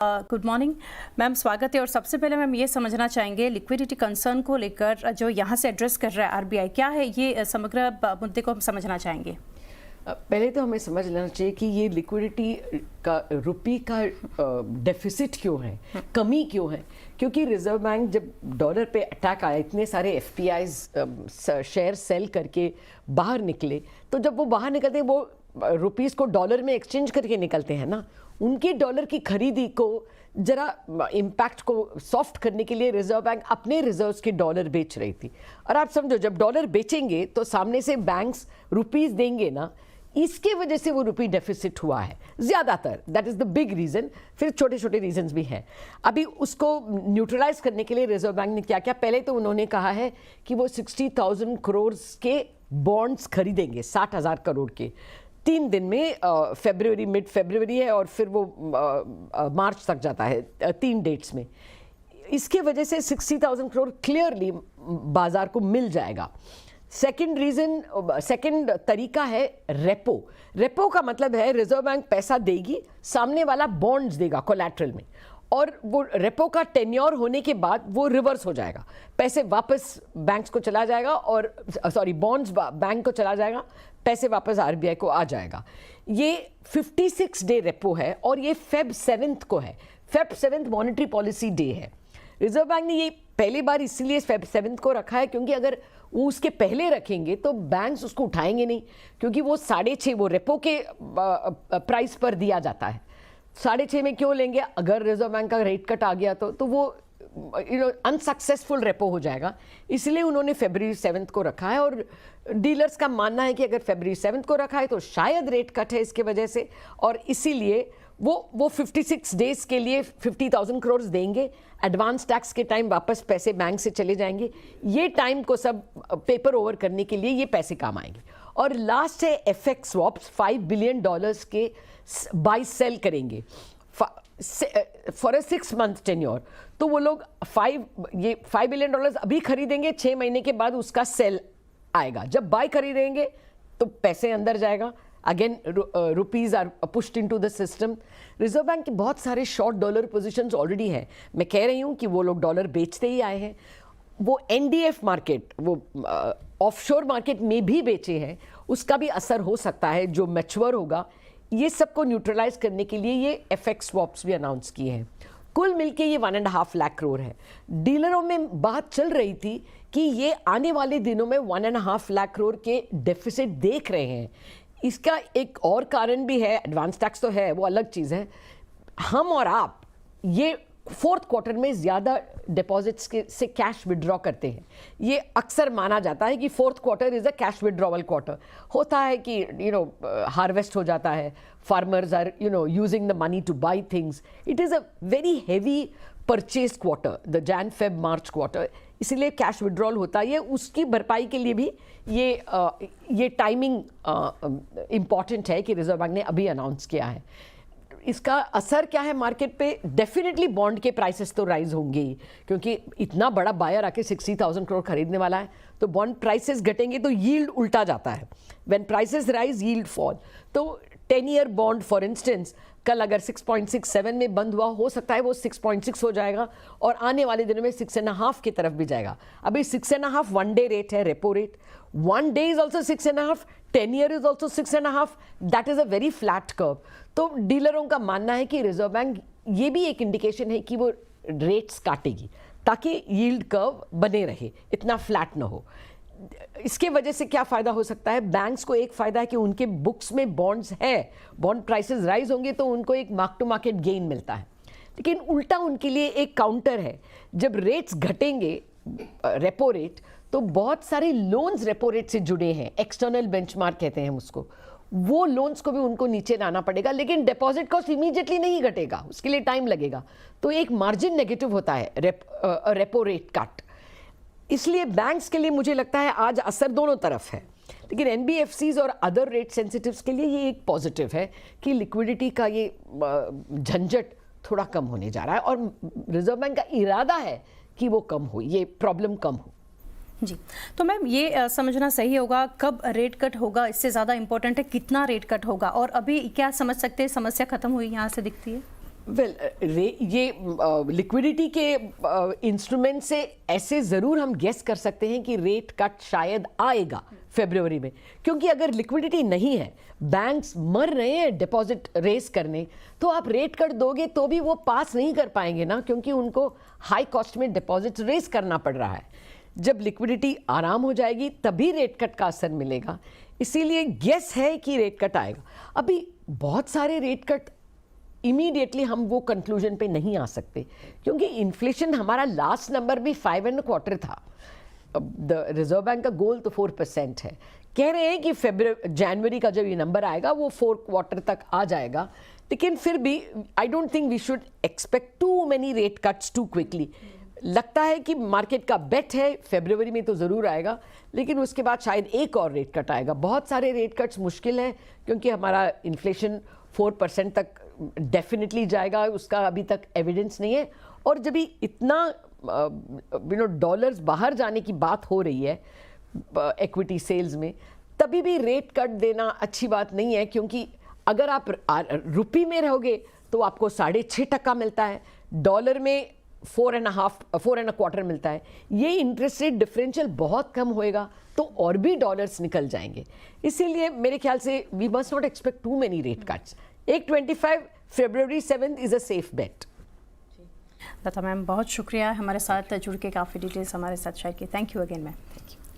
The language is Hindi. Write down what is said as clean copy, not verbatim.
गुड मॉर्निंग मैम, स्वागत है। और सबसे पहले मैम ये समझना चाहेंगे लिक्विडिटी कंसर्न को लेकर जो यहाँ से एड्रेस कर रहा है आरबीआई, क्या है ये समग्र मुद्दे को हम समझना चाहेंगे। पहले तो हमें समझ लेना चाहिए कि ये लिक्विडिटी का रुपी का डेफिसिट क्यों है, कमी क्यों है। क्योंकि रिजर्व बैंक जब डॉलर पे अटैक आया, इतने सारे एफपीआईज शेयर सेल करके बाहर निकले, तो जब वो बाहर निकलते हैं वो रुपीस को डॉलर में एक्सचेंज करके निकलते हैं ना, उनकी डॉलर की खरीदी को जरा इम्पैक्ट को सॉफ्ट करने के लिए रिजर्व बैंक अपने रिजर्व्स के डॉलर बेच रही थी। और आप समझो जब डॉलर बेचेंगे तो सामने से बैंक्स रुपीस देंगे ना, इसके वजह से वो रुपी डेफिसिट हुआ है ज़्यादातर। That is the big reason. फिर छोटे छोटे रीजंस भी हैं। अभी उसको न्यूट्रलाइज करने के लिए रिजर्व बैंक ने क्या किया, पहले तो उन्होंने कहा है कि वो 60,000 करोड़ के बॉन्ड्स खरीदेंगे, 60,000 करोड़ के 3 दिन में। फरवरी, मिड फरवरी है और फिर वो मार्च तक जाता है, 3 डेट्स में। इसके वजह से 60,000 करोड़ क्लियरली बाजार को मिल जाएगा। सेकंड तरीका है रेपो। रेपो का मतलब है रिजर्व बैंक पैसा देगी, सामने वाला बॉन्ड्स देगा कोलैटरल में, और वो रेपो का टेन्योर होने के बाद वो रिवर्स हो जाएगा, पैसे वापस बैंक्स को चला जाएगा, और बॉन्ड्स बैंक को चला जाएगा, पैसे वापस आरबीआई को आ जाएगा। ये 56 डे रेपो है और ये फेब 7 को है। फेब 7 मॉनेटरी पॉलिसी डे है। रिजर्व बैंक ने ये पहली बार इसलिए फेब 7 को रखा है क्योंकि अगर वो उसके पहले रखेंगे तो बैंक्स उसको उठाएंगे नहीं, क्योंकि वो 6.5 वो रेपो के प्राइस पर दिया जाता है। 6.5 में क्यों लेंगे, अगर रिजर्व बैंक का रेट कट आ गया तो वो अनसक्सेसफुल रेपो हो जाएगा। इसलिए उन्होंने फरवरी 7 को रखा है, और डीलर्स का मानना है कि अगर फरवरी 7 को रखा है तो शायद रेट कट है इसके वजह से, और इसीलिए वो 56 डेज के लिए 50,000 करोड़ देंगे। एडवांस टैक्स के टाइम वापस पैसे बैंक से चले जाएंगे। ये टाइम को सब पेपर ओवर करने के लिए ये पैसे काम आएंगे। और लास्ट है एफएक्स स्वैप्स, $5 बिलियन के बाई सेल करेंगे फॉर अ 6 मंथ टेन्योर। तो वो लोग $5 बिलियन अभी खरीदेंगे, 6 महीने के बाद उसका सेल आएगा। जब बाय खरीदेंगे तो पैसे अंदर जाएगा, again rupees are pushed into the system. Reserve Bank के बहुत सारे शॉर्ट डॉलर पोजीशंस ऑलरेडी हैं। मैं कह रही हूँ कि वो लोग डॉलर बेचते ही आए हैं। वो एनडीएफ मार्केट, वो ऑफशोर मार्केट में भी बेचे हैं, उसका भी असर हो सकता है जो मैच्योर होगा। ये सबको न्यूट्रलाइज करने के लिए ये एफएक्स स्वैप्स भी अनाउंस किए हैं। कुल मिलके ये 1.5 लाख करोड़ है। डीलरों में बात चल रही थी कि ये आने वाले दिनों में 1.5 लाख करोड़ के डेफिसिट देख रहे हैं। इसका एक और कारण भी है, एडवांस टैक्स तो है, वो अलग चीज़ है। हम और आप ये 4th क्वार्टर में ज़्यादा डिपॉजिट्स से कैश विड्रॉ करते हैं। ये अक्सर माना जाता है कि 4th quarter is a cash withdrawal quarter. होता है कि हार्वेस्ट हो जाता है, farmers are using the money to buy things. It is a very heavy purchase quarter, the Jan Feb March quarter, इसलिए कैश विड्रॉल होता है। उसकी भरपाई के लिए भी ये टाइमिंग इम्पॉर्टेंट है कि रिजर्व बैंक ने अभी अनाउंस किया है। इसका असर क्या है मार्केट पे? डेफिनेटली बॉन्ड के प्राइसेस तो राइज होंगे ही, क्योंकि इतना बड़ा बायर आके 60,000 करोड़ खरीदने वाला है, तो बॉन्ड प्राइसेस घटेंगे तो यील्ड उल्टा जाता है। When prices rise yield fall. तो 10 ईयर बॉन्ड फॉर इंस्टेंस कल अगर 6.67 में बंद हुआ, हो सकता है वो 6.6 हो जाएगा, और आने वाले दिनों में 6.5 की तरफ भी जाएगा। अभी 6.5 1 डे रेट है, repo rate. 1 day is also 6.5, 10 year is also 6.5। That is a very flat curve. तो डीलरों का मानना है कि रिजर्व बैंक, ये भी एक इंडिकेशन है कि वो रेट्स काटेगी ताकि यील्ड कर्व बने रहे, इतना फ्लैट ना हो। इसके वजह से क्या फ़ायदा हो सकता है? बैंक्स को एक फ़ायदा है कि उनके बुक्स में बॉन्ड्स है, बॉन्ड प्राइसेस राइज होंगे तो उनको एक मार्क टू मार्केट गेन मिलता है। लेकिन उल्टा उनके लिए एक काउंटर है, जब रेट्स घटेंगे रेपो रेट, तो बहुत सारे लोन्स रेपो रेट से जुड़े हैं, एक्सटर्नल बेंचमार्क कहते हैं उसको, वो लोन्स को भी उनको नीचे लाना पड़ेगा। लेकिन डिपॉजिट कॉस्ट इमीडिएटली नहीं घटेगा, उसके लिए टाइम लगेगा। तो एक मार्जिन नेगेटिव होता है रेपो रेट कट। इसलिए बैंक्स के लिए मुझे लगता है आज असर दोनों तरफ है, लेकिन एनबीएफसीज और अदर रेट सेंसिटिव्स के लिए ये एक पॉजिटिव है कि लिक्विडिटी का ये झंझट थोड़ा कम होने जा रहा है, और रिजर्व बैंक का इरादा है कि वो कम हो, ये प्रॉब्लम कम हो। जी, तो मैम ये समझना सही होगा कब रेट कट होगा, इससे ज़्यादा इम्पोर्टेंट है कितना रेट कट होगा, और अभी क्या समझ सकते हैं समस्या खत्म हुई यहाँ से दिखती है? ये लिक्विडिटी के इंस्ट्रूमेंट से ऐसे ज़रूर हम गेस कर सकते हैं कि रेट कट शायद आएगा फरवरी में, क्योंकि अगर लिक्विडिटी नहीं है, बैंक्स मर रहे हैं डिपॉजिट रेस करने, तो आप रेट कट दोगे तो भी वो पास नहीं कर पाएंगे ना, क्योंकि उनको हाई कॉस्ट में डिपॉजिट रेस करना पड़ रहा है। जब लिक्विडिटी आराम हो जाएगी तभी रेट कट का असर मिलेगा, इसीलिए गेस है कि रेट कट आएगा। अभी बहुत सारे रेट कट इमीडिएटली हम वो कंक्लूजन पे नहीं आ सकते, क्योंकि इन्फ्लेशन हमारा लास्ट नंबर भी 5.25 था। द रिजर्व बैंक का गोल तो 4% है। कह रहे हैं कि जनवरी का जब ये नंबर आएगा वो 4 क्वार्टर तक आ जाएगा, लेकिन फिर भी I don't think we should expect too many rate cuts too quickly. लगता है कि मार्केट का बेट है फरवरी में तो ज़रूर आएगा, लेकिन उसके बाद शायद एक और रेट कट आएगा। बहुत सारे रेट कट्स मुश्किल है, क्योंकि हमारा इन्फ्लेशन 4% तक डेफिनेटली जाएगा, उसका अभी तक एविडेंस नहीं है। और जब भी इतना डॉलर्स बाहर जाने की बात हो रही है इक्विटी सेल्स में, तभी भी रेट कट देना अच्छी बात नहीं है, क्योंकि अगर आप रुपये में रहोगे तो आपको 6.5% मिलता है, डॉलर में 4.25 मिलता है। ये इंटरेस्ट रेट डिफरेंशियल बहुत कम होएगा तो और भी डॉलर्स निकल जाएंगे। इसीलिए मेरे ख्याल से we must not expect too many rate cuts. 1.25 February 7 is a safe bet. Lata ma'am, बहुत शुक्रिया हमारे साथ जुड़ के काफ़ी डिटेल्स हमारे साथ शेयर की। Thank you again ma'am. Thank you.